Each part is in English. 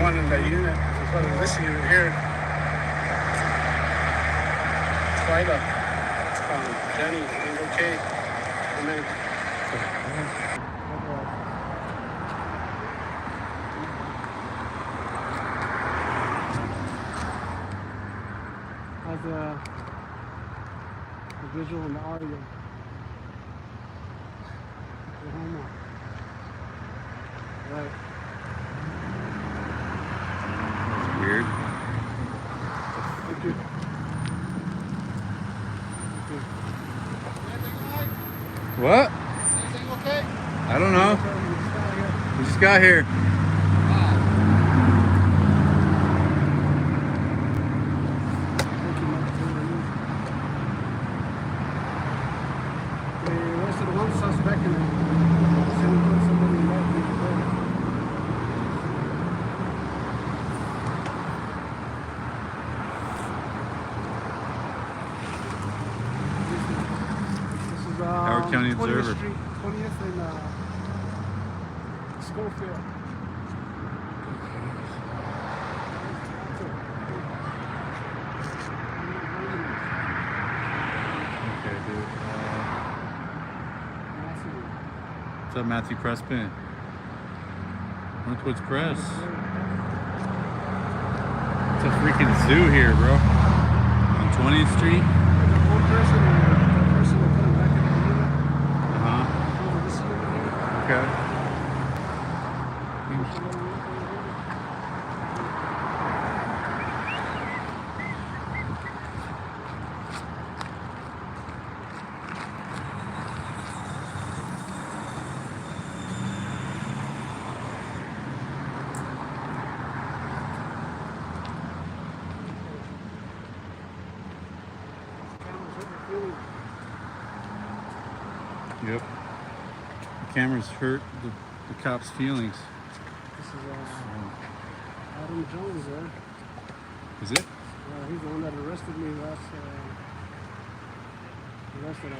one in that unit. There's one in this unit here. Twyla. Jenny, are you okay? Amen. How's the visual and the audio? Oklahoma. Right. That's weird. Thank you. What? Anything okay? I don't know. We just got here. They arrested one suspect and sent somebody back to the court. This is Howard County 20th Observer. Street, 20th and Schofield. Okay, dude. What's up, Matthew Crespin? Northwoods Press. It's a freaking zoo here, bro. On 20th Street. One person will put him back in the unit. Uh-huh. Over this unit here. Okay. Yep. The cameras hurt the cops' feelings. This is Adam Jones there. Is it? He's the one that arrested me last. Arrested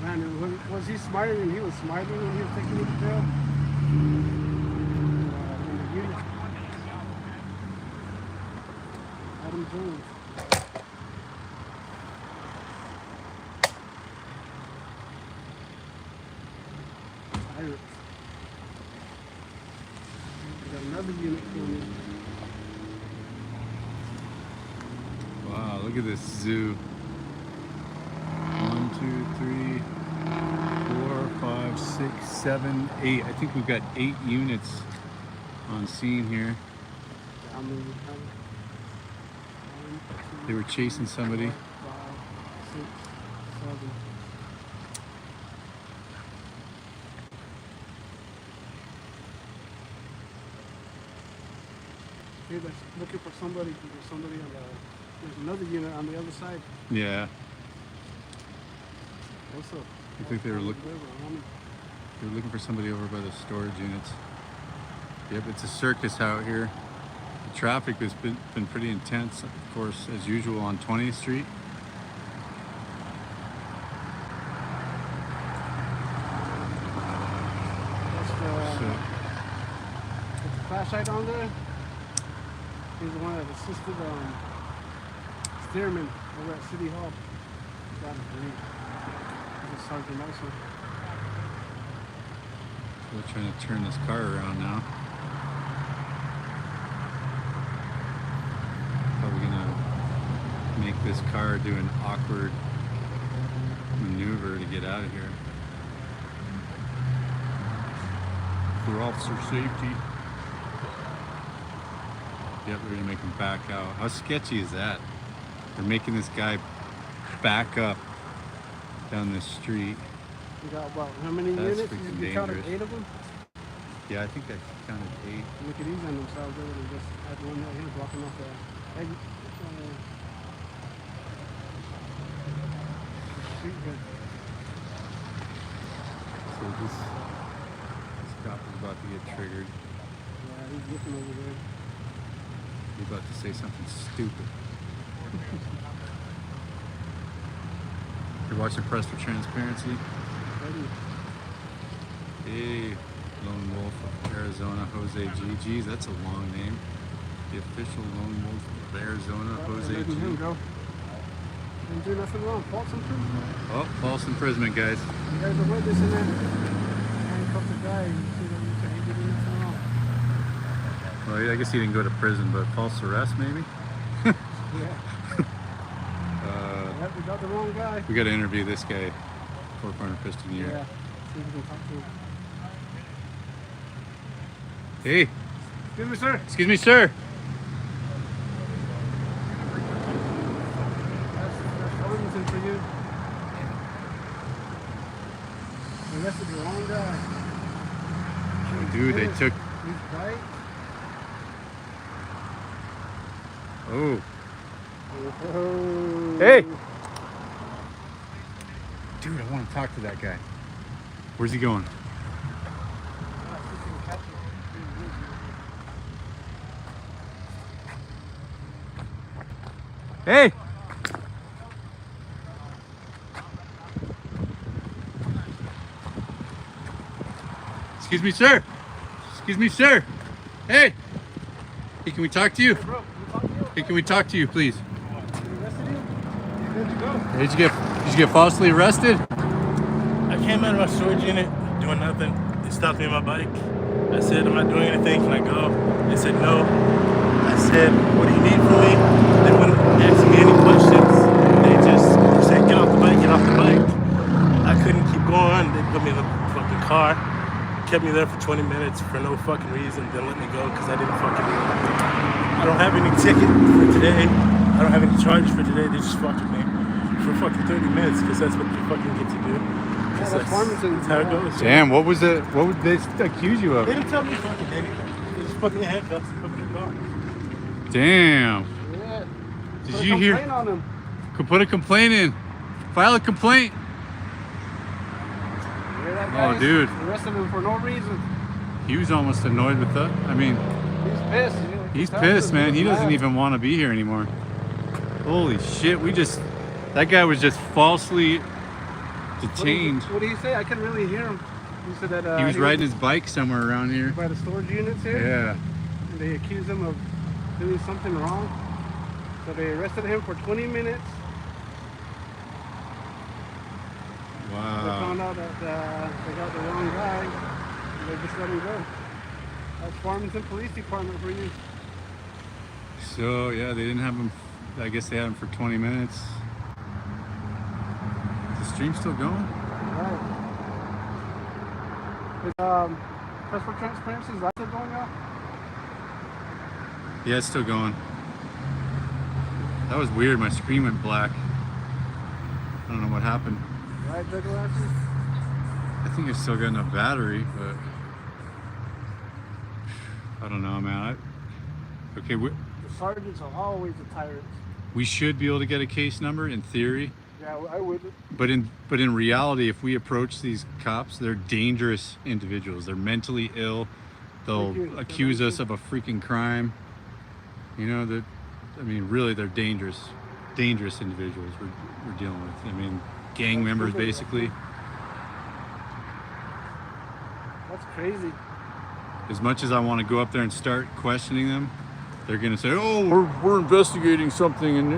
Man, was he smiling? He was smiling when he was taking me to jail. In the unit. Adam Jones. Pirates. We got another unit coming. Wow, look at this zoo. 1, 2, 3, 4, 5, 6, 7, 8. I think we've got 8 units on scene here. How many? 1, 2, They were chasing somebody. 5, 6, 7. Hey, that's looking for somebody. There's somebody on there's another unit on the other side. Yeah, What's up? I think they were looking for somebody over by the storage units. Yep, it's a circus out here. The traffic has been pretty intense, of course, as usual on 20th Street. That's the flashlight on there. He's the one that assisted Stearman over at City Hall. Got it. He's a sergeant also. We're trying to turn this car around now. Probably gonna make this car do an awkward maneuver to get out of here. For officer safety. Yep, we're gonna make him back out. How sketchy is that? They're making this guy back up down this street. We got about how many That's units? freaking You counted dangerous. 8 of them? Yeah, I think I counted 8. Look at these on themselves. They would have just had one right here blocking off the exit. Street here. So this cop is about to get triggered. Yeah, he's looking over there. He's about to say something stupid. You're watching Press for Transparency. Ready. Hey, Lone Wolf of Arizona, Jose G. Geez, that's a long name. The official Lone Wolf of Arizona, Jose G. Letting him go. Didn't do nothing wrong. False imprisonment. Oh, false imprisonment, guys. You guys are witnessing that. Handcuffed the guy. You see that he did nothing wrong. Well, I guess he didn't go to prison, but false arrest, maybe? Yeah. Yep, we got the wrong guy. We got to interview this guy. Four-corner piston here. Yeah. See if we can talk to him. Hey, Excuse me, sir. excuse me, sir. That's Farmington for you. You arrested the wrong guy. Dude, they took. He's right. Oh. Oh. Hey! Dude, I want to talk to that guy. Where's he going? Hey! Excuse me, sir. Excuse me, sir. Hey! Hey, can we talk to you? Bro, can we talk to you? Hey, can we talk to you, please? They arrested you? Where'd you go? Did you get falsely arrested? I came out of my storage unit doing nothing. They stopped me on my bike. I said, "I'm not doing anything. Can I go?" They said, "No." I said, "What do you need from me?" They wouldn't ask me any questions. They just said, "Get off the bike, get off the bike." I couldn't keep going. They put me in the fucking car, kept me there for 20 minutes for no fucking reason, then let me go because I didn't fucking I don't have any ticket for today. I don't have any charges for today. They just fucked with me for fucking 30 minutes because that's what they fucking get to do. Yeah, that's Farmington. That's how it goes. Damn, what was it? What would they accuse you of? They didn't tell me fucking anything. They just fucking handcuffs and put me in the car. Damn. Yeah. Did Put a you hear? complaint on him. Could put a complaint in. File a complaint. Yeah, that Oh, guy dude. arrested him for no reason. He was almost annoyed with that. I mean, He's pissed. You know, he's tell pissed, him, man. He was doesn't mad. even want to be here anymore. Holy shit. That guy was just falsely detained. What did he say? I couldn't really hear him. He said that He was riding his bike somewhere around here. by the storage units here. Yeah. And they accused him of doing something wrong. So they arrested him for 20 minutes. They found Wow. out that they got the wrong guy. And they just let him go. That's Farmington Police Department for you. So, yeah, they didn't have him. I guess they had him for 20 minutes. Is the stream still going? Right. Is, Press for Transparency, is that still going out? Yeah, it's still going. That was weird. My screen went black. I don't know what happened. Right, Juggle Lashes? I think it's still got enough battery, but I don't know, man. Okay, The sergeants are always the tyrants. we should be able to get a case number in theory, Yeah, I would. but in reality, if we approach these cops, they're dangerous individuals. They're mentally ill. They'll Thank you. accuse us of a freaking crime. You know that. I mean, really, they're dangerous individuals we're dealing with. I mean, gang members basically. That's crazy. As much as I want to go up there and start questioning them, they're gonna say, "Oh, we're investigating something and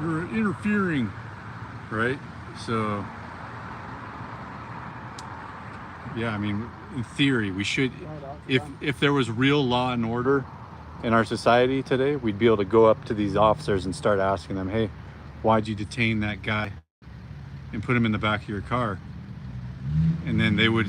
you're interfering," right? So, yeah, I mean, in theory, we should. If there was real law and order in our society today, we'd be able to go up to these officers and start asking them, "Hey, why'd you detain that guy and put him in the back of your car?" And then they would,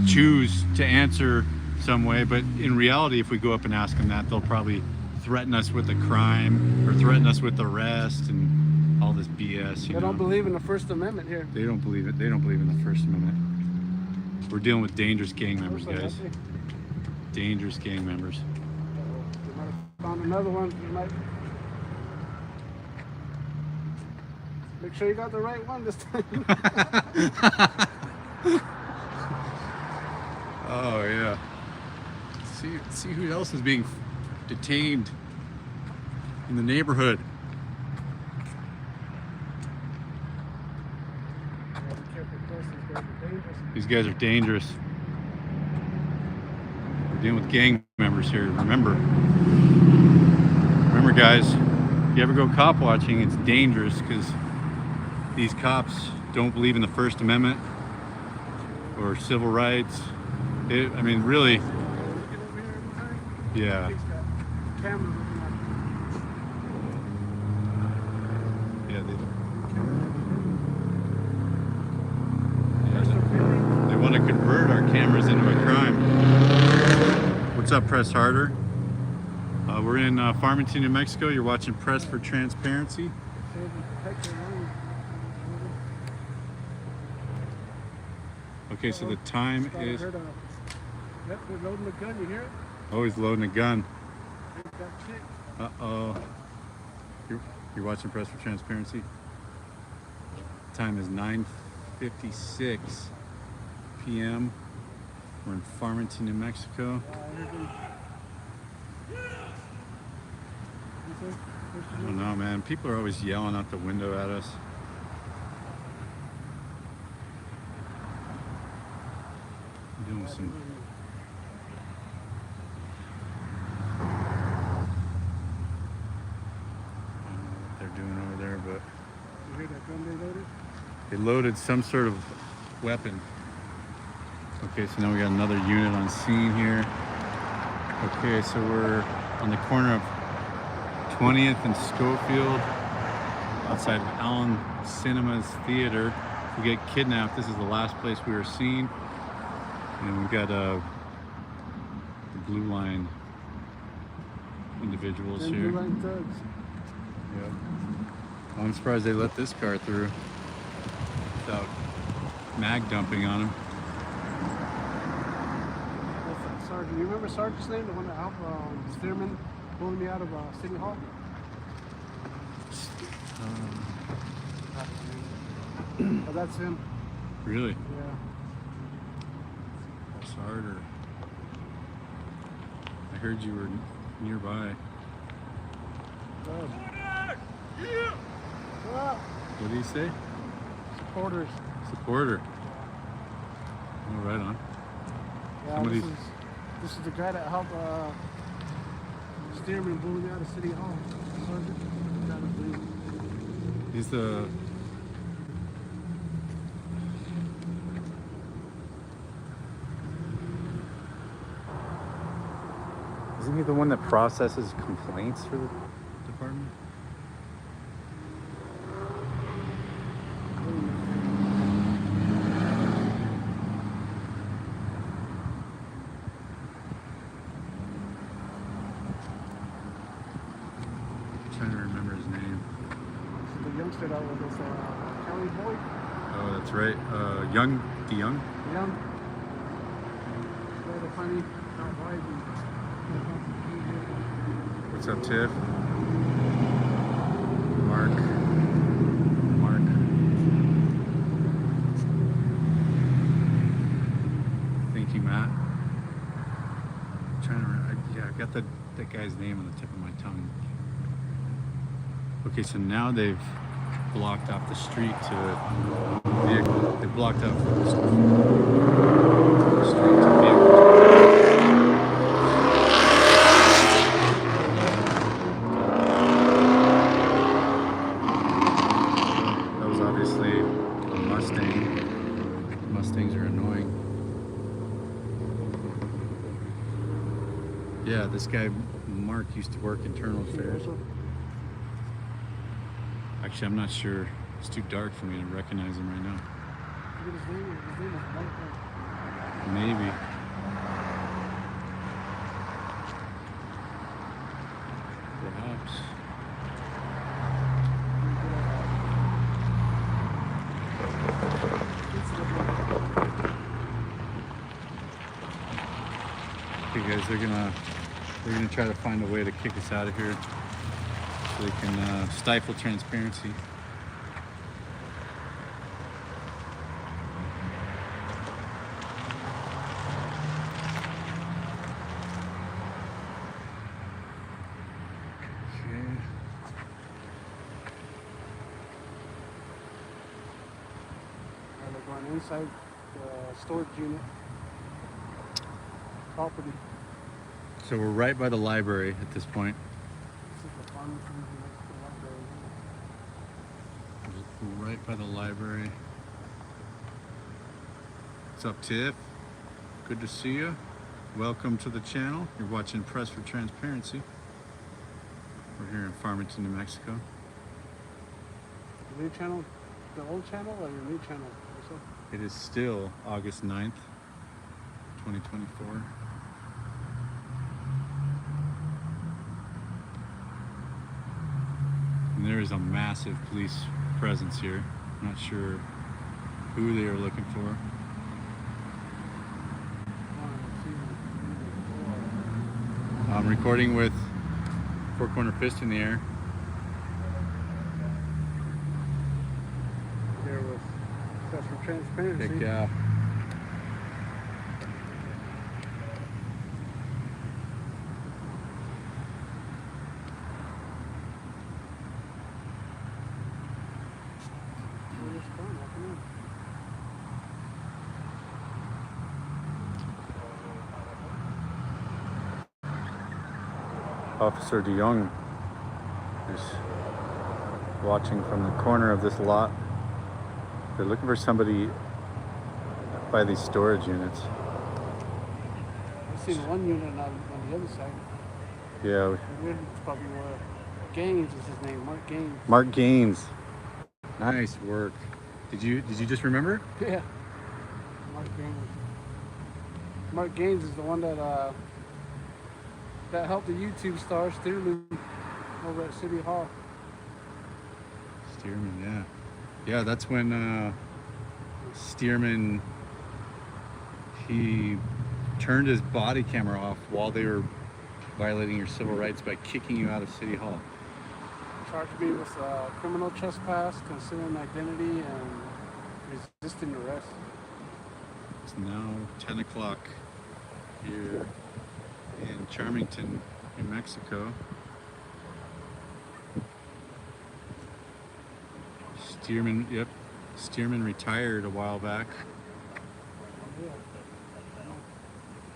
choose to answer some way. But in reality, if we go up and ask them that, they'll probably threaten us with a crime or threaten us with arrest and all this BS. They don't believe in the First Amendment here. They don't believe it. They don't believe in the First Amendment. We're dealing with dangerous gang members, guys. Dangerous gang members. They might have found another one. They might... Make sure you got the right one this time. Oh yeah. See who else is being detained in the neighborhood. Yeah, be careful, close. These guys are dangerous. We're dealing with gang members here. Remember, guys, if you ever go cop watching, it's dangerous because these cops don't believe in the First Amendment or civil rights. I mean, really, yeah. They want to convert our cameras into a crime. What's up, Press Harder? We're in Farmington, New Mexico. You're watching Press for Transparency. Okay, so the time is... Yep, they're loading the gun, you hear it? Oh, he's loading a gun. Uh-oh. You're watching Press for Transparency. Time is 9:56 p.m. We're in Farmington, New Mexico. I don't know, man. People are always yelling out the window at us. I'm doing some... doing over there, but you hear that gun they loaded? They loaded some sort of weapon. Okay, so now we got another unit on scene here. Okay, so we're on the corner of 20th and Schofield, outside of Allen Cinemas Theater. If we get kidnapped, this is the last place we were seen. And we've got the Blue Line individuals here. Blue Line thugs. Yep. I'm surprised they let this car through without mag dumping on him. Sergeant, you remember Sergeant's name? The one that helped Stearman pulling me out of City Hall? Oh, that's him. Really? Yeah. That's harder. I heard you were nearby. What did he say? Supporters. Supporter. Oh, right on. Yeah, this is the guy that helped Stearman blew me out of City Hall. He's the... Isn't he the one that processes complaints for the department? I'm trying to remember his name. The youngster that was this Kelly boy. Oh, that's right. DeYoung. Young. Very funny. What's up, Tiff? Mark. Thank you, Matt. I'm trying to remember. Yeah, I got that guy's name on the tip of my tongue. Okay, so now they've blocked off the street to vehicle. They blocked off the street to vehicle. That was obviously a Mustang. Mustangs are annoying. Yeah, this guy Mark used to work internal affairs. Actually, I'm not sure. It's too dark for me to recognize him right now. Maybe. Perhaps. Okay, guys, they're gonna try to find a way to kick us out of here so they can stifle transparency. an inside storage unit property. So we're right by the library at this point. This is the Farmington PD library. We're right by the library. What's up, Tiff? Good to see you. Welcome to the channel. You're watching Press for Transparency. We're here in Farmington, New Mexico. The new channel, the old channel, or your new channel? It is still August 9th, 2024. And there is a massive police presence here. I'm not sure who they are looking for. I'm recording with four-corner fist in the air. Here with Press for Transparency. Heck yeah. Officer DeYoung is watching from the corner of this lot. They're looking for somebody by these storage units. I've seen one unit on the other side. Yeah. It's probably Gaines is his name, Mark Gaines. Mark Gaines. Nice work. Did you just remember? Yeah. Mark Gaines. Mark Gaines is the one that helped the YouTube star Stearman over at City Hall. Stearman, yeah. Yeah, that's when Stearman, he turned his body camera off while they were violating your civil rights by kicking you out of City Hall. Charged me with criminal trespass, concealing identity, and resisting arrest. It's now 10 o'clock here in Farmington, New Mexico. Stearman retired a while back.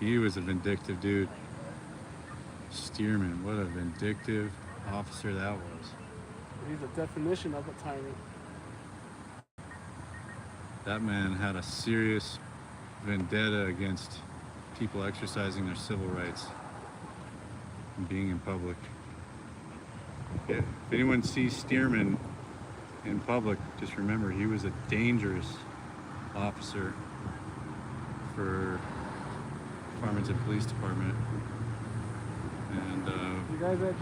He was a vindictive dude. Stearman, what a vindictive officer that was. He's the definition of a tyrant. That man had a serious vendetta against people exercising their civil rights and being in public. If anyone sees Stearman in public, just remember he was a dangerous officer for Farmington Police Department. And you guys that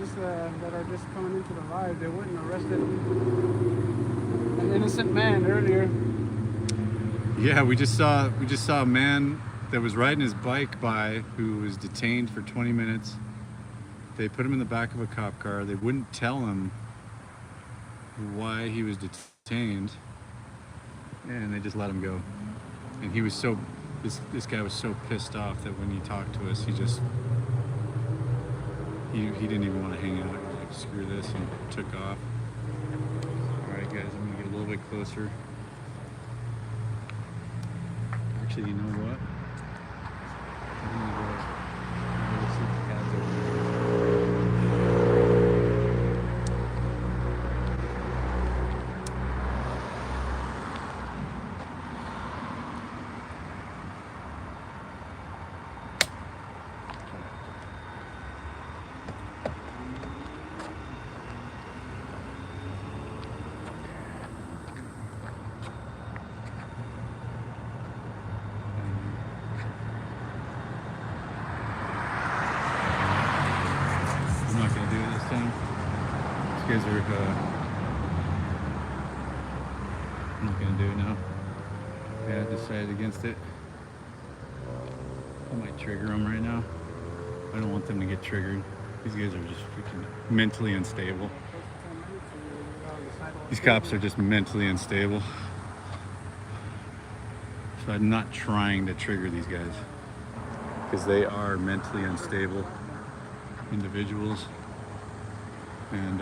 are just coming into the live, they went and arrested an innocent man earlier. yeah, we just saw a man that was riding his bike by who was detained for 20 minutes. They put him in the back of a cop car. They wouldn't tell him why he was detained, and they just let him go. And he was so, this guy was so pissed off that when he talked to us, he didn't even want to hang out. He was like, screw this, and took off. All right, guys, I'm gonna get a little bit closer. Actually, you know what? I'm gonna go see the cats over there. I'm not gonna do it this time. These guys are, I'm not gonna do it now. Yeah, I decided against it. I might trigger them right now. I don't want them to get triggered. These guys are just freaking mentally unstable. These cops are just mentally unstable. So I'm not trying to trigger these guys because they are mentally unstable individuals, and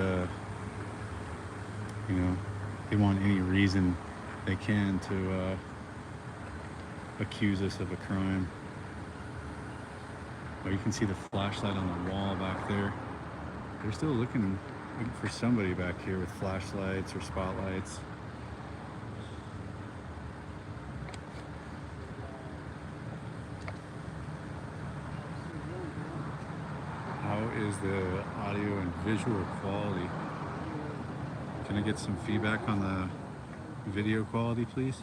you know, they want any reason they can to accuse us of a crime. Oh, you can see the flashlight on the wall back there. They're still looking for somebody back here with flashlights or spotlights. How is the audio and visual quality? Can I get some feedback on the video quality, please?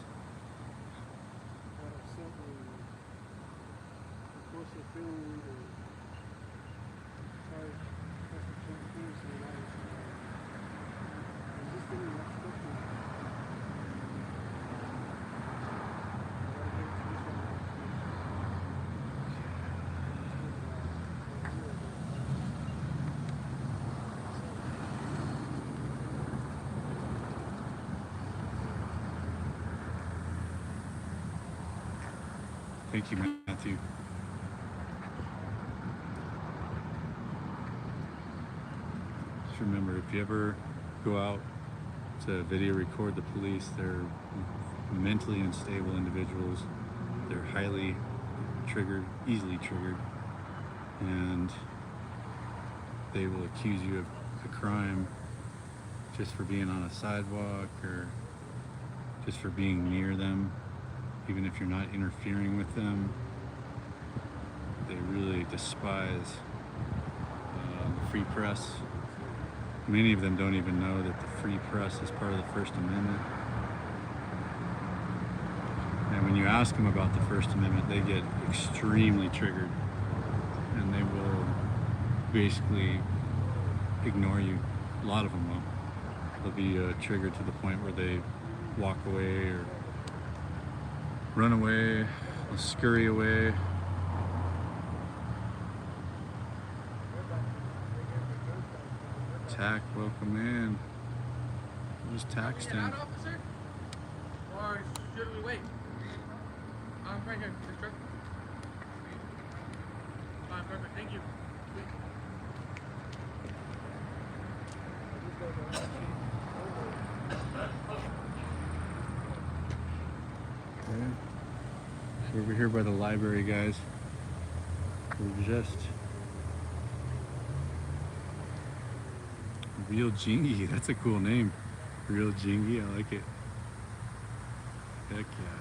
Thank you, Matthew. Just remember, if you ever go out to video record the police, they're mentally unstable individuals. They're highly triggered, easily triggered, and they will accuse you of a crime just for being on a sidewalk or just for being near them. Even if you're not interfering with them, they really despise the free press. Many of them don't even know that the free press is part of the First Amendment. And when you ask them about the First Amendment, they get extremely triggered, and they will basically ignore you. A lot of them will. They'll be triggered to the point where they walk away or run away, or scurry away. TAC, welcome in. Where's TAC stand? Officer? Or should we wait? I'm right here, this truck. Perfect, thank you. We're over here by the library, guys. We're just Real Jingy. That's a cool name. Real Jingy, I like it. Heck yeah.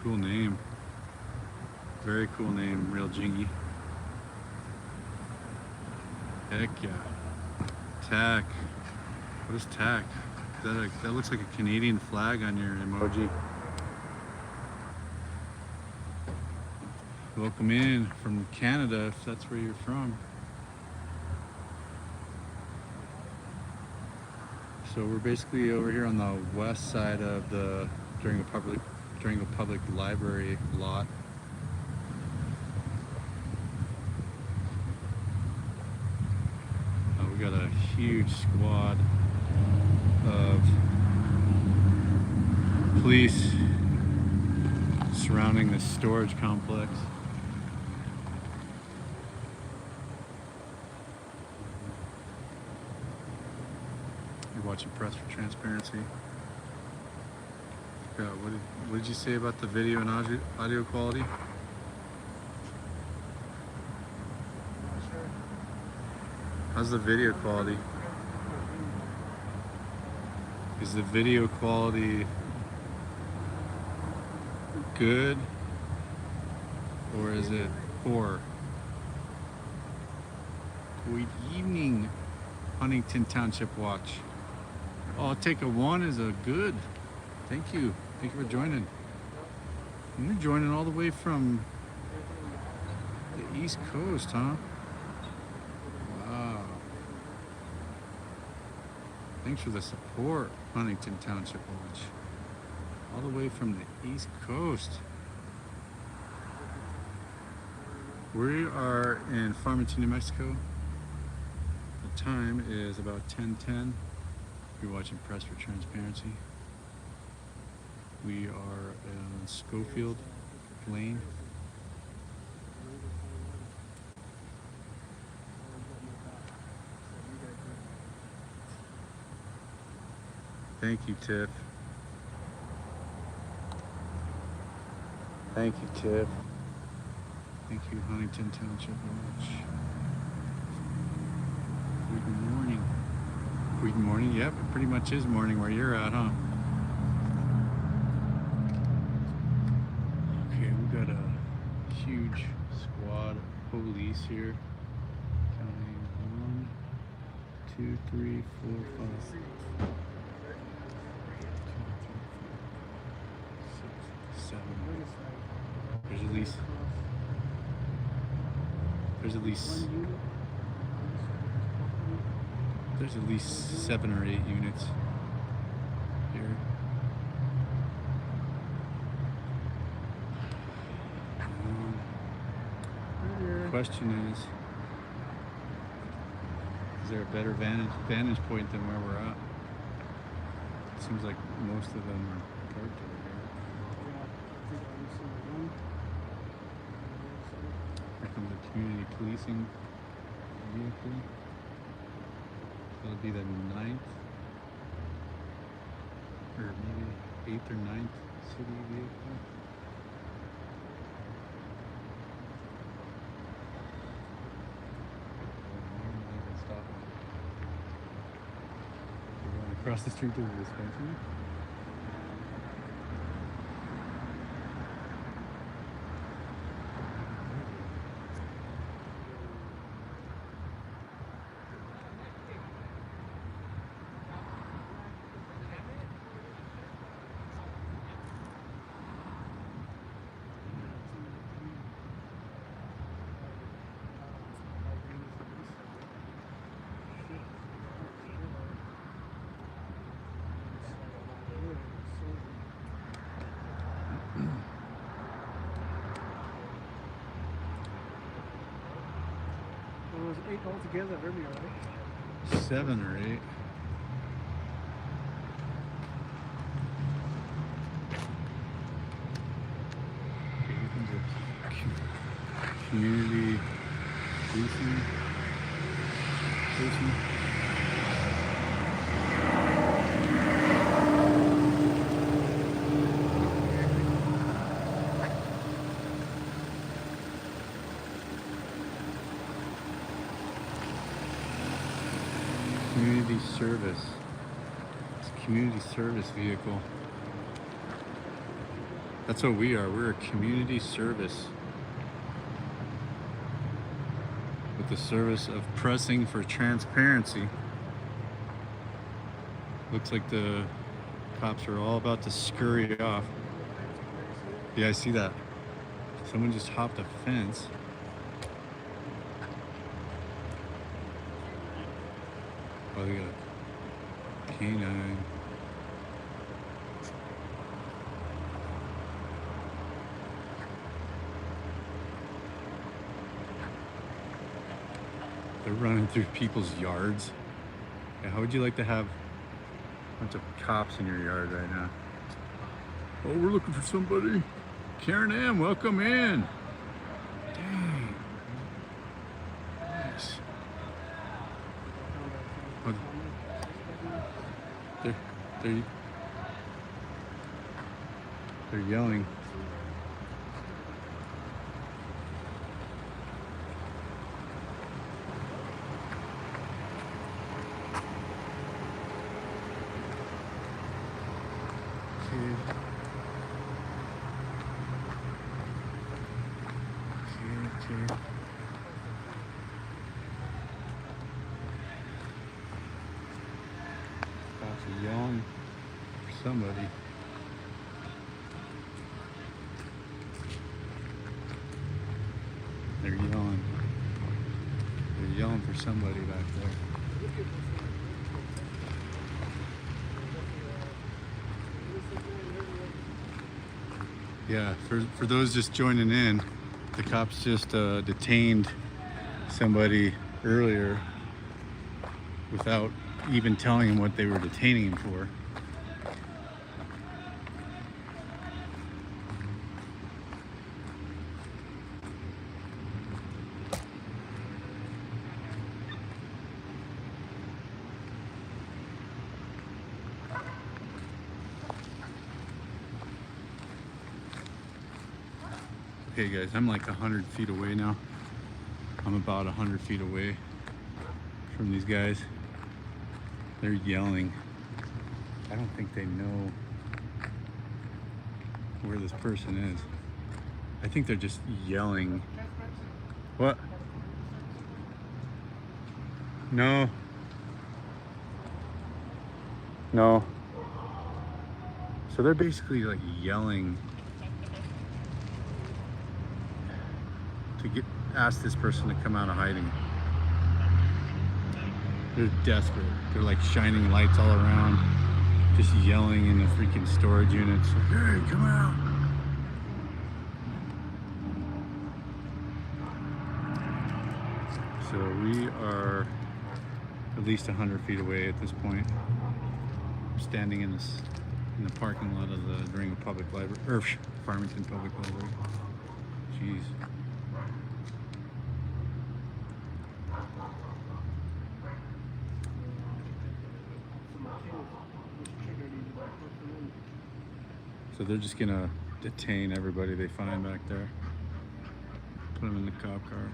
Cool name. Very cool name, Real Jingy. Heck yeah. TAC. What is TAC? That looks like a Canadian flag on your emoji. Welcome in from Canada, if that's where you're from. So we're basically over here on the west side of the during a public library lot. We got a huge squad of police surrounding this storage complex. You're watching Press for Transparency. Yeah, what did you say about the video and audio quality? How's the video quality? Is the video quality good or is it poor? Good evening, Huntington Township Watch. Oh, I'll take a 1 as a good. Thank you. Thank you for joining. And you're joining all the way from the East Coast, huh? Wow. Thanks for the support, Huntington Township Watch. All the way from the East Coast. We are in Farmington, New Mexico. The time is about 10:10. You're watching Press for Transparency. We are on Schofield Lane. Thank you, Tiff. Thank you, Tiff. Thank you, Huntington Township Watch. Good morning. Good morning. Yep, it pretty much is morning where you're at, huh? Okay, we got a huge squad of police here. Counting 1, 2, 3, 4, 5, 6, 7. There's at least 7 or 8 units here. Question is there a better vantage point than where we're at? It seems like most of them are parked over here. Here comes the community policing vehicle. That'll be the 9th, or maybe 8th or 9th city vehicle. Across the street to the dispensary. There was 8 altogether earlier, right? 7 or 8. Okay, here comes a community policing person. Community service. It's a community service vehicle. That's what we are. We're a community service with the service of pressing for transparency. Looks like the cops are all about to scurry off. Yeah, I see that. Someone just hopped a fence. Oh, they got a canine. They're running through people's yards. Yeah, how would you like to have a bunch of cops in your yard right now? Oh, we're looking for somebody. Karen Ann, welcome in. Dang. Nice. Oh, they're yelling. Okay. Cops are yelling for somebody. They're yelling. They're yelling for somebody back there. Yeah, for those just joining in, the cops just detained somebody earlier without even telling him what they were detaining him for. Okay guys, I'm like 100 feet away now. I'm about 100 feet away from these guys. They're yelling. I don't think they know where this person is. I think they're just yelling. What? No. No. So they're basically like yelling to ask this person to come out of hiding. They're desperate. They're like shining lights all around, just yelling in the freaking storage units. Like, hey, come out. So we are at least 100 feet away at this point. I'm standing in the parking lot of the Durango Public Library, or Farmington Public Library. Jeez. So they're just gonna detain everybody they find back there. Put them in the cop car.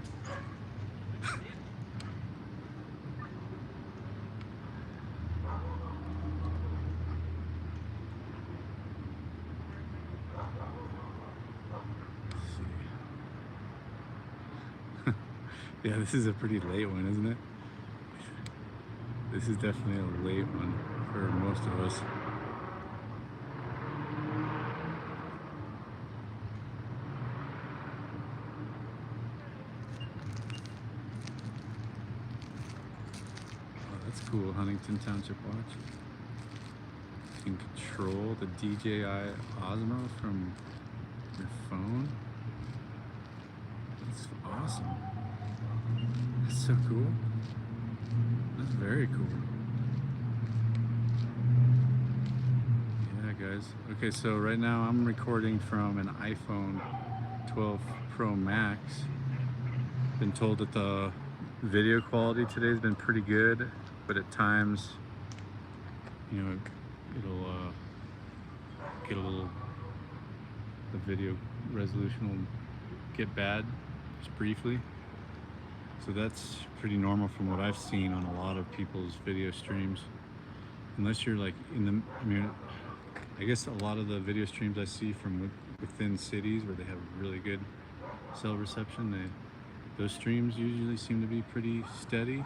Yeah, this is a pretty late one, isn't it? This is definitely a late one for most of us. Oh, that's cool, Huntington Township Watch. You can control the DJI Osmo from your phone. That's awesome. That's so cool. That's very cool. Yeah, guys. Okay, so right now I'm recording from an iPhone 12 Pro Max. Been told that the video quality today has been pretty good, but at times, you know, it'll get a little, the video resolution will get bad just briefly. So that's pretty normal from what I've seen on a lot of people's video streams. Unless you're like in the, I mean, I guess a lot of the video streams I see from within cities where they have really good cell reception, those streams usually seem to be pretty steady.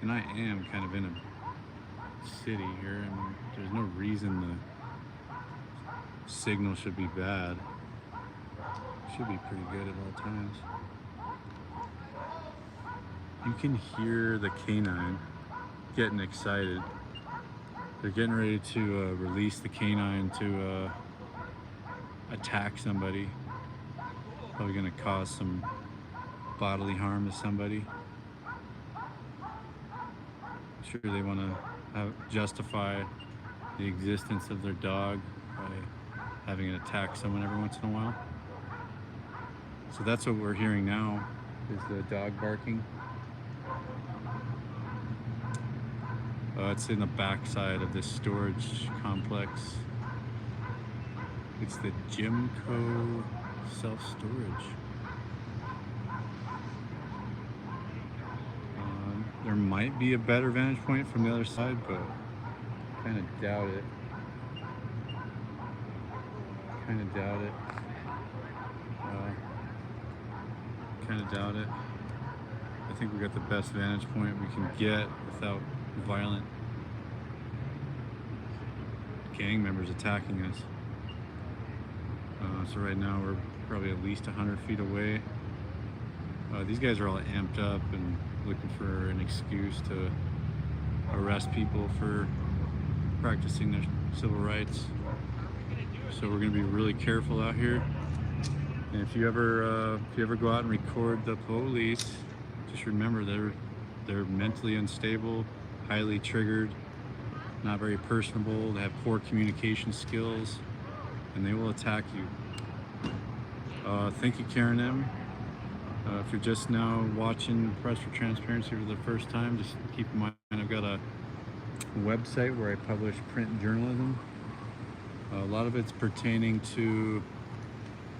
And I am kind of in a city here. I mean, there's no reason the signal should be bad. It should be pretty good at all times. You can hear the canine getting excited. They're getting ready to release the canine to attack somebody. Probably gonna cause some bodily harm to somebody. I'm sure they wanna justify the existence of their dog by having it attack someone every once in a while. So that's what we're hearing now, is the dog barking. It's in the backside of this storage complex. It's the Jimco self-storage. There might be a better vantage point from the other side, but kind of doubt it. Kind of doubt it. I think we got the best vantage point we can get without violent gang members attacking us. So right now we're probably at least 100 feet away. These guys are all amped up and looking for an excuse to arrest people for practicing their civil rights. So we're going to be really careful out here. And if you ever go out and record the police, just remember they're mentally unstable, highly triggered, not very personable. They have poor communication skills, and they will attack you. Thank you, Karen M. If you're just now watching Press for Transparency for the first time, just keep in mind I've got a website where I publish print journalism. A lot of it's pertaining to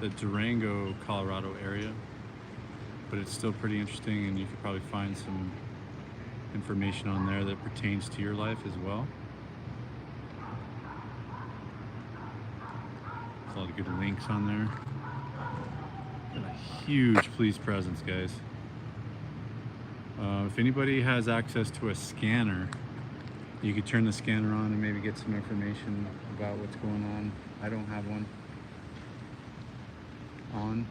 the Durango, Colorado area, but it's still pretty interesting, and you could probably find some information on there that pertains to your life as well. There's a lot of good links on there. Got a huge police presence, guys. If anybody has access to a scanner, you could turn the scanner on and maybe get some information about what's going on. I don't have one on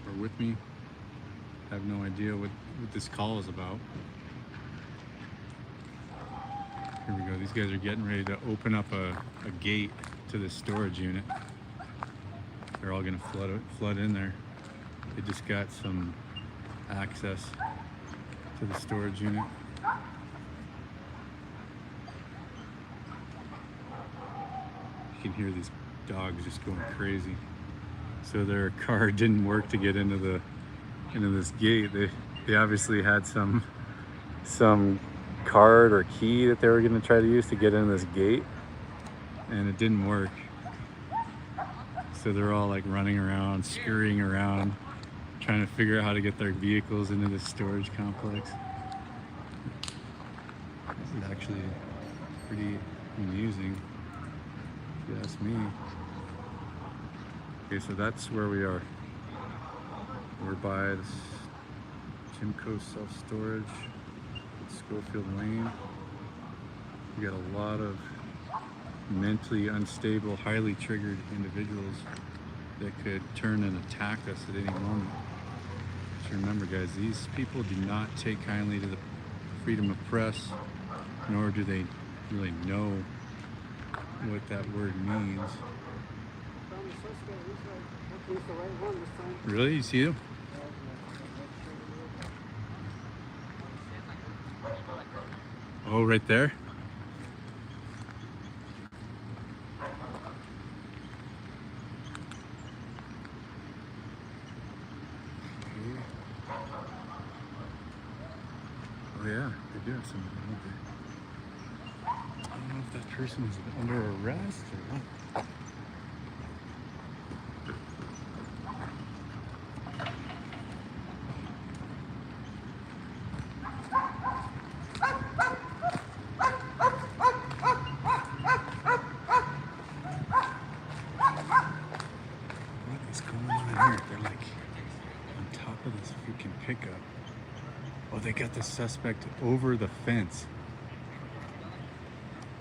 or with me. I have no idea what this call is about. Here we go. These guys are getting ready to open up a gate to this storage unit. They're all gonna flood in there. They just got some access to the storage unit. You can hear these dogs just going crazy. So their car didn't work to get into this gate. They obviously had some card or key that they were gonna try to use to get into this gate, and it didn't work. So they're all like running around, scurrying around, trying to figure out how to get their vehicles into this storage complex. This is actually pretty amusing, if you ask me. Okay, so that's where we are. We're by this Timco self-storage at Schofield Lane. We got a lot of mentally unstable, highly triggered individuals that could turn and attack us at any moment. Just remember, guys, these people do not take kindly to the freedom of press, nor do they really know what that word means. Found the suspect. He's the right one this time. Really? You see him? Oh, right there? Oh yeah, they do have somebody, don't they? I don't know if that person is under arrest or what. What is going on here? They're like on top of this freaking pickup. Oh, they got the suspect over the fence.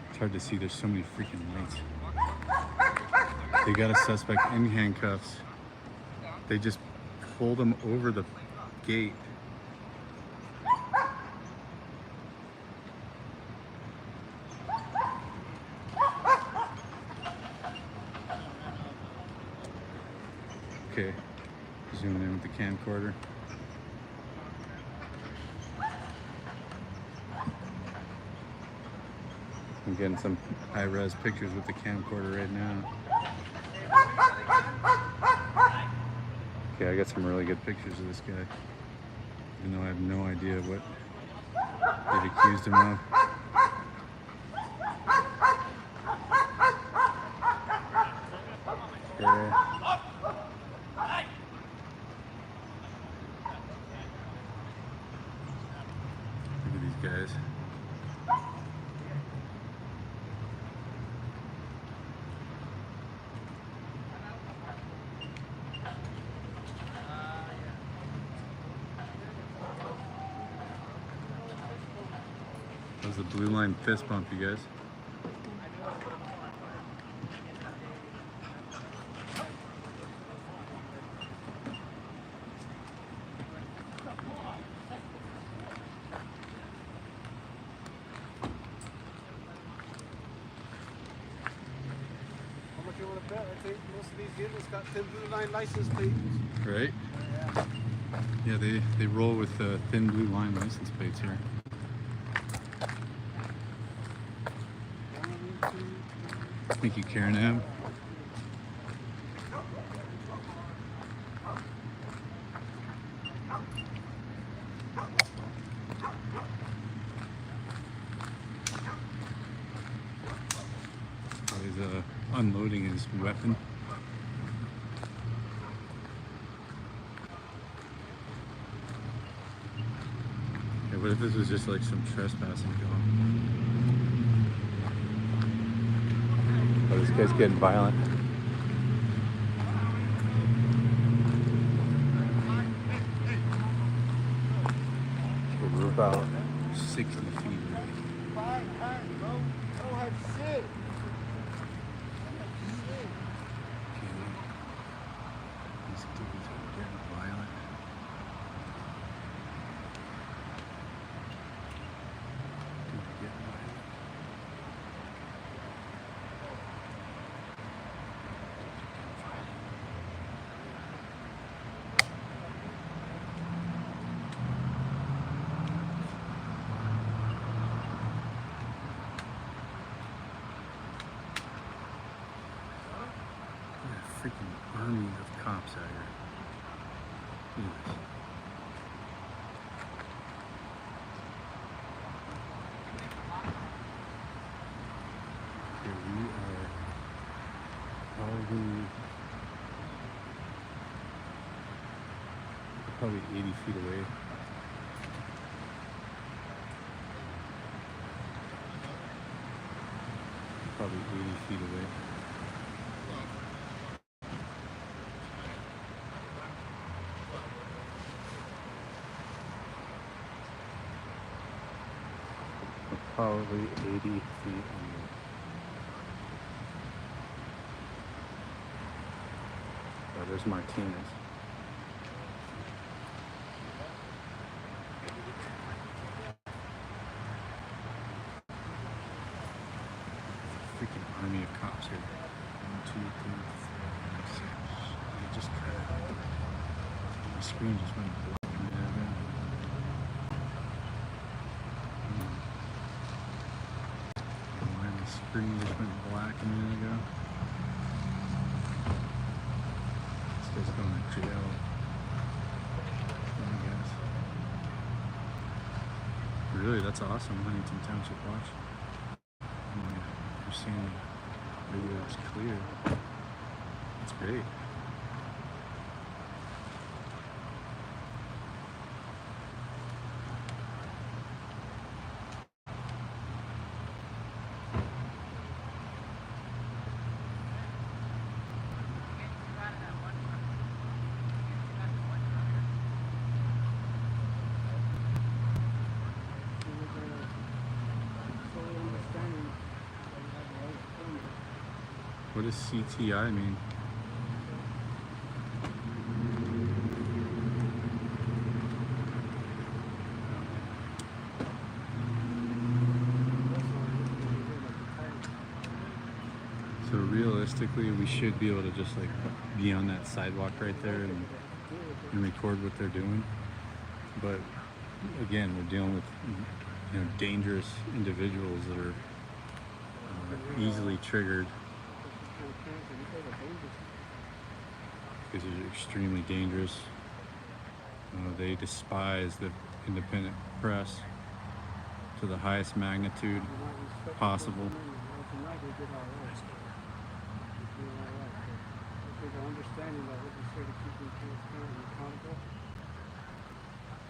It's hard to see, there's so many freaking lights. They got a suspect in handcuffs. They just pulled him over the gate. Okay, zooming in with the camcorder. I'm getting some high-res pictures with the camcorder right now. Okay, I got some really good pictures of this guy, even though I have no idea what they've accused him of. Okay. Look at these guys. That was the blue line fist bump, you guys. How much you want to bet? I think most of these vehicles got thin blue line license plates. Right? Yeah, they roll with thin blue line license plates here. Thank you, Karen M. He's unloading his weapon. What if this was just like some trespassing going? Oh, this guy's getting violent. Okay, we're about 60 feet away. These dudes are getting violent. Dudes are getting violent. There's a freaking army of cops out here. Look at this. Here we are probably 80 feet away. Probably 80 feet away. Probably 80 feet away. Oh, there's Martinez. Freaking army of cops here. 1, 2, 3, 4, 5, 6. It just kind of, the screen just went black a minute ago. The screen just went black a minute ago. This guy's going to jail, I guess. Really, that's awesome, Huntington Township Watch. You're seeing the video is clear. That's great. What does CTI mean? So realistically, we should be able to just like be on that sidewalk right there and record what they're doing. But again, we're dealing with dangerous individuals that are easily triggered. Because they're extremely dangerous. They despise the independent press to the highest magnitude possible.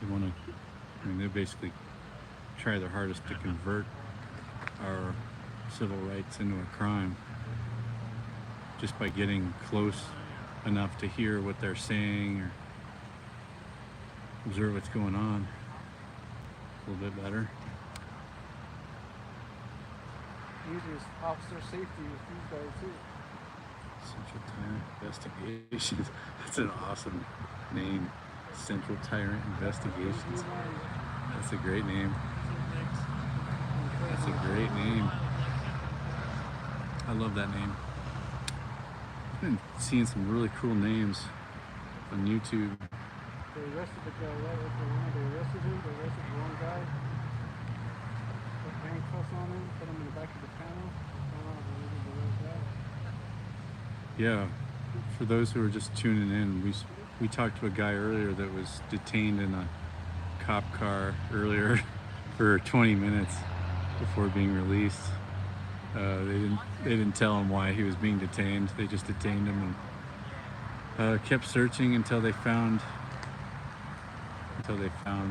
They want to, they basically try their hardest to convert our civil rights into a crime just by getting close enough to hear what they're saying or observe what's going on a little bit better. Usually it's officer safety with these guys too. Central Tyrant Investigations. That's an awesome name. Central Tyrant Investigations. That's a great name. That's a great name. I love that name. I've been seeing some really cool names on YouTube. They arrested the guy, right? They arrested him, they arrested the wrong guy. Put handcuffs on him, put him in the back of the panel. Yeah, for those who are just tuning in, we talked to a guy earlier that was detained in a cop car earlier for 20 minutes before being released. They didn't tell him why he was being detained. They just detained him and kept searching until they found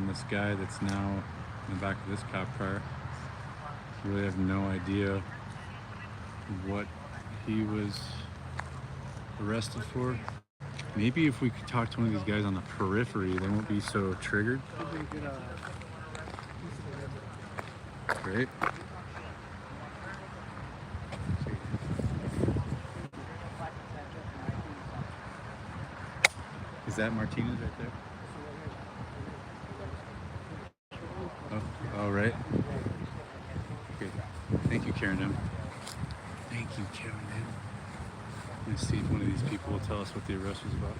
this guy that's now in the back of this cop car. Really have no idea what he was arrested for. Maybe if we could talk to one of these guys on the periphery, they won't be so triggered. Great. Is that Martinez right there? Oh, right. Okay. Thank you, Karen M. Thank you, Karen M. Let's see if one of these people will tell us what the arrest was about.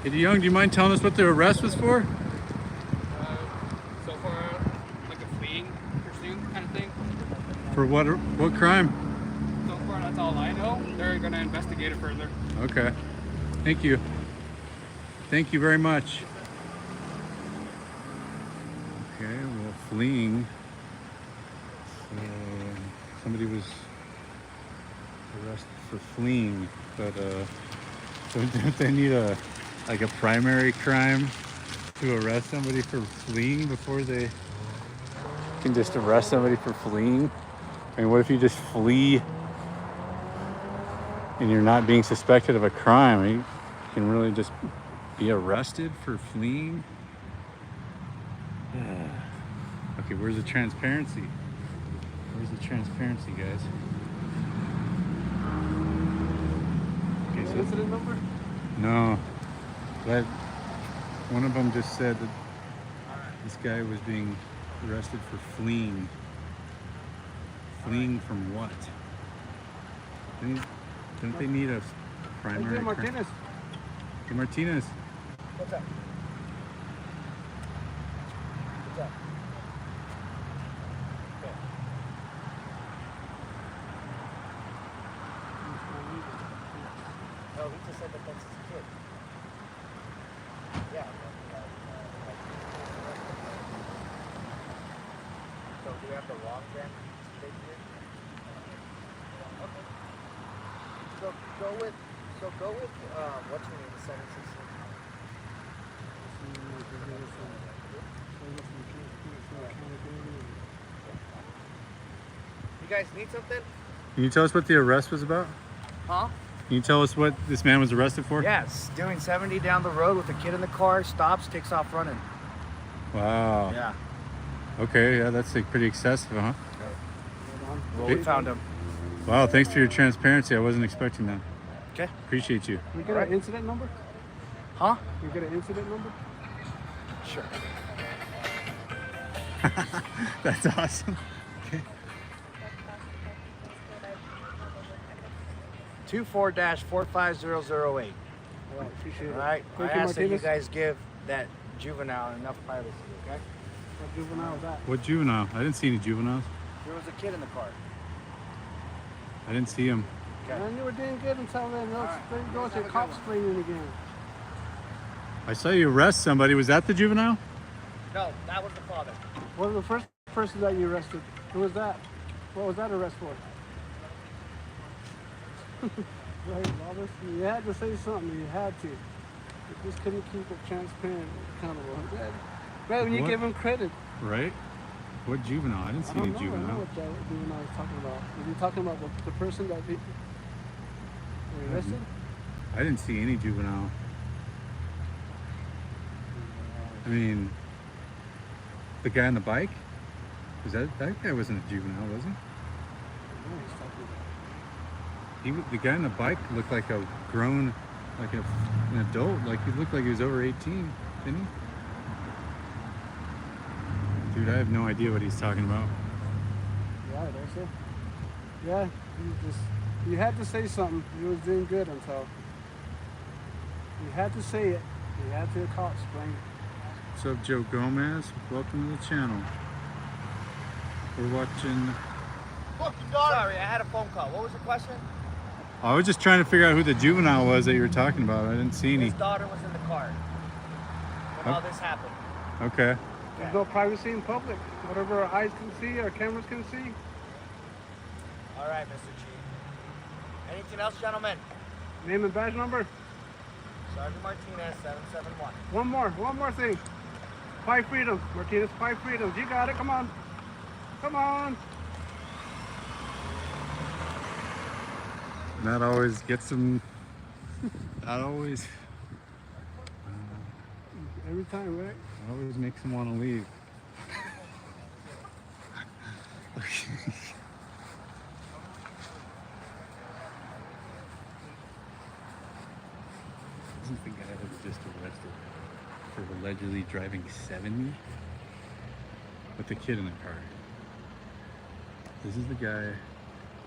Hey, Young, do you mind telling us what the arrest was for? So far, like a fleeing pursuit kind of thing. For what crime? So far, that's all I know. They're gonna investigate it further. Okay. Thank you. Thank you very much. Okay, well, fleeing. So, somebody was arrested for fleeing, but so don't they need a primary crime to arrest somebody for fleeing before they can just arrest somebody for fleeing? I mean, what if you just flee and you're not being suspected of a crime? You can really just be arrested for fleeing? Okay, where's the transparency? Where's the transparency, guys? Okay, so Incident number? no, but one of them just said that this guy was being arrested for fleeing. Fleeing from what? Don't they need a primary? Hey, Martinez. Hey, Martinez. What's up? What's up? Okay. No, he just said that that's his kid. Yeah. So do we have the wrong grandma here? Okay. So go with what's her name? The 766. You guys need something? Can you tell us what the arrest was about? Huh? Can you tell us what this man was arrested for? Yes, doing 70 down the road with a kid in the car, stops, takes off running. Wow. Yeah. Okay, yeah, that's like pretty excessive, huh? Well, we found him. Wow, thanks for your transparency. I wasn't expecting that. Okay. Appreciate you. We get an incident number? Huh? We get an incident number? Sure. That's awesome. Okay. 24-45008. All right, appreciate it. All right. Thank I you, ask that you Martinez. guys give that juvenile enough privacy, okay? What juvenile is that? What juvenile? I didn't see any juveniles. There was a kid in the car. I didn't see him. Okay. Man, you were doing good until then. There you go with your cops spraying again. I saw you arrest somebody. Was that the juvenile? No, that was the father. What was the first person that you arrested? Who was that? What was that arrest for? Right, Robert? You had to say something. You had to. You just couldn't keep it transparent and accountable. Right, when you What? give him credit. Right? What juvenile? I didn't I see don't any know. I don't know juvenile. what that juvenile is talking about. Are you talking about the person that they arrested? I didn't see any juvenile. I mean, the guy on the bike? Was that guy wasn't a juvenile, was he? No, he's talking about. The guy on the bike looked like a grown, like an adult. Like he looked like he was over 18, didn't he? Dude, I have no idea what he's talking about. Yeah, also. Yeah, you had to say something. You was doing good until you had to say it. You had to call explain. What's up, Joe Gomez? Welcome to the channel. We're watching. Sorry, I had a phone call. What was your question? I was just trying to figure out who the juvenile was that you were talking about. I didn't see any. His daughter was in the car when all this happened. Okay. There's no privacy in public. Whatever our eyes can see, our cameras can see. All right, Mr. Chief. Anything else, gentlemen? Name and badge number. Sergeant Martinez, 771. One more thing. 5 freedoms, Martinez, 5 freedoms. You got it, come on. Come on. That always gets them. That always Every time, right? makes them want to leave. Isn't the guy that was just arrested for allegedly driving 70 with the kid in the car? This is the guy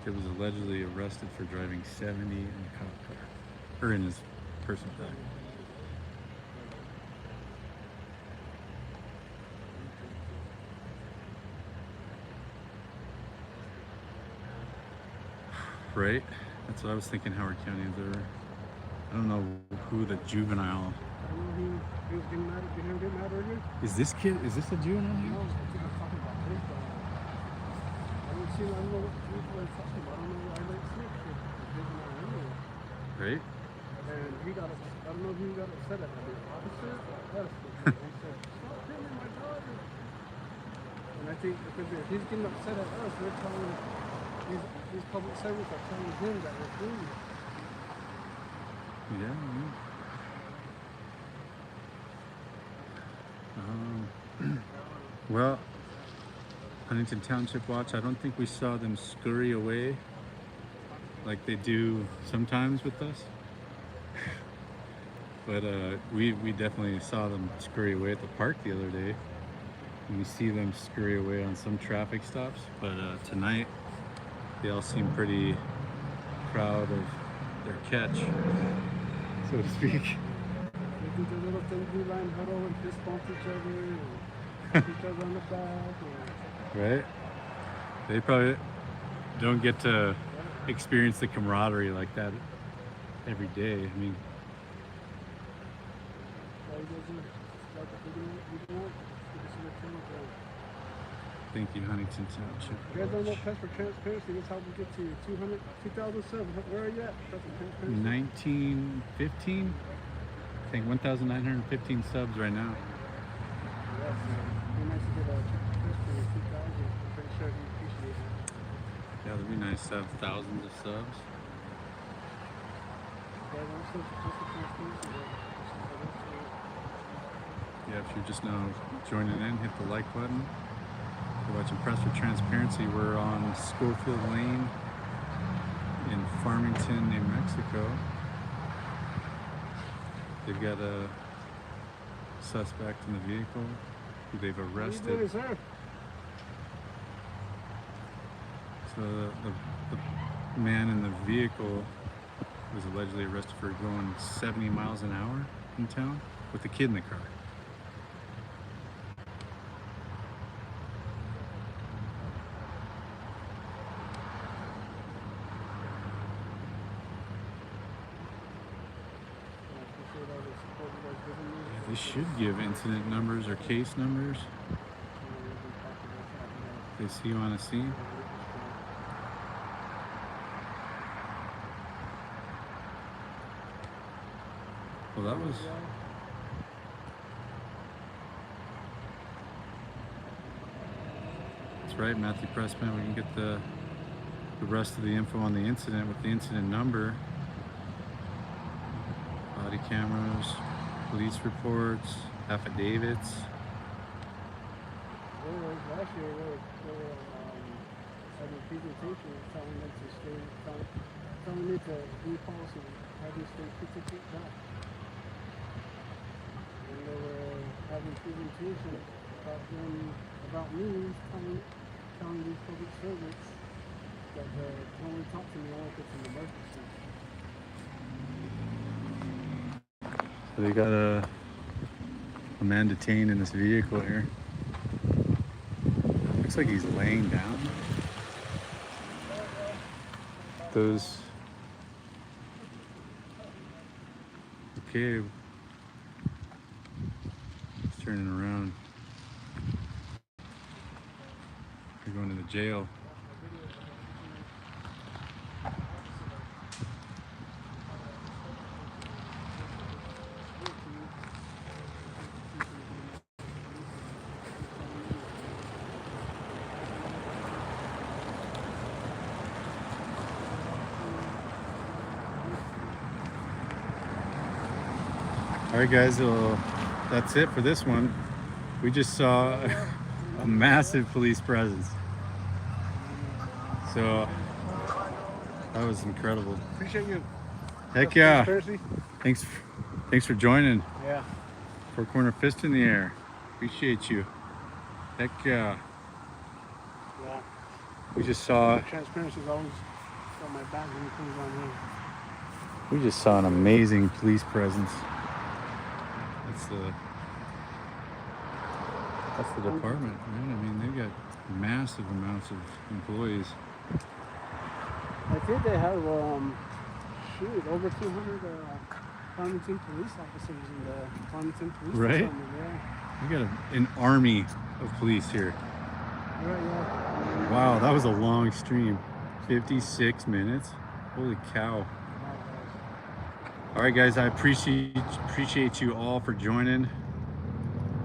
that was allegedly arrested for driving 70 in the cop car, or in his personal bag. Right? That's what I was thinking. Howard County is there. I don't know who the juvenile. I know he was getting mad at him, getting mad earlier. Is this kid? Is this a juvenile? No, I think I'm talking about him. I don't know what people are talking about. I don't know. I might see it. Right? And he got, I don't know if he got upset at the officer or us. He said, stop hitting my daughter. And I think because if he's getting upset at us, we're telling, these public servants are telling him that we're doing it. Yeah. Well, Huntington Township Watch, I don't think we saw them scurry away like they do sometimes with us. But we definitely saw them scurry away at the park the other day. And we see them scurry away on some traffic stops. But tonight, they all seem pretty proud of their catch, so to speak. They do the little thing, blue line huddle and fist bump each other and pat each other on the back. Right? They probably don't get to experience the camaraderie like that every day. I mean, thank you, Huntington Township. You guys don't know Press for Transparency. That's how we get to 2,000 subs. Where are you at? Press for Transparency. 1915? I think 1,915 subs right now. Yes, it'd be nice to get a Press for 2,000. I'm pretty sure he appreciates it. Yeah, it'd be nice to have thousands of subs. Yeah, if you're just now joining in, hit the like button. You're watching Press for Transparency. We're on Schofield Lane in Farmington, New Mexico. They've got a suspect in the vehicle who they've arrested. What are you doing, sir? So the man in the vehicle was allegedly arrested for going 70 miles an hour in town with the kid in the car. They should give incident numbers or case numbers. They see you on a scene. Well, that was. That's right, Matthew Pressman. We can get the rest of the info on the incident with the incident number, body cameras, police reports, affidavits. Last year, they were having a presentation telling them to stay, telling me to do policy, having to stay 50 feet back. And they were having presentations about me, telling these public servants that when we talk to me, I don't get an emergency. So they got a man detained in this vehicle here. Looks like he's laying down. Those. Okay. He's turning around. They're going to the jail. All right, guys. That's it for this one. We just saw a massive police presence. So that was incredible. Appreciate you. Heck yeah. Transparency. Thanks for joining. Yeah. Four corner fist in the air. Appreciate you. Heck yeah. Yeah. We just saw Transparency's always got my back when it comes on here. We just saw an amazing police presence. That's the department, man. I mean, they've got massive amounts of employees. I think they have over 200 Farmington police officers in the Farmington Police Right? Department. Yeah. We got an army of police here. Right, yeah. Wow, that was a long stream. 56 minutes. Holy cow. All right, guys, I appreciate you all for joining.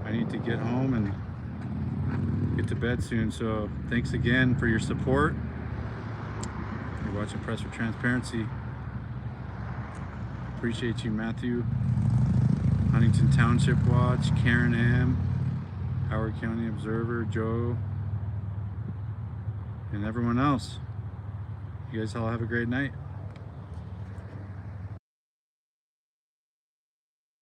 I need to get home and get to bed soon. So thanks again for your support. You're watching Press for Transparency. Appreciate you, Matthew. Huntington Township Watch, Karen M, Howard County Observer, Joe, and everyone else. You guys all have a great night.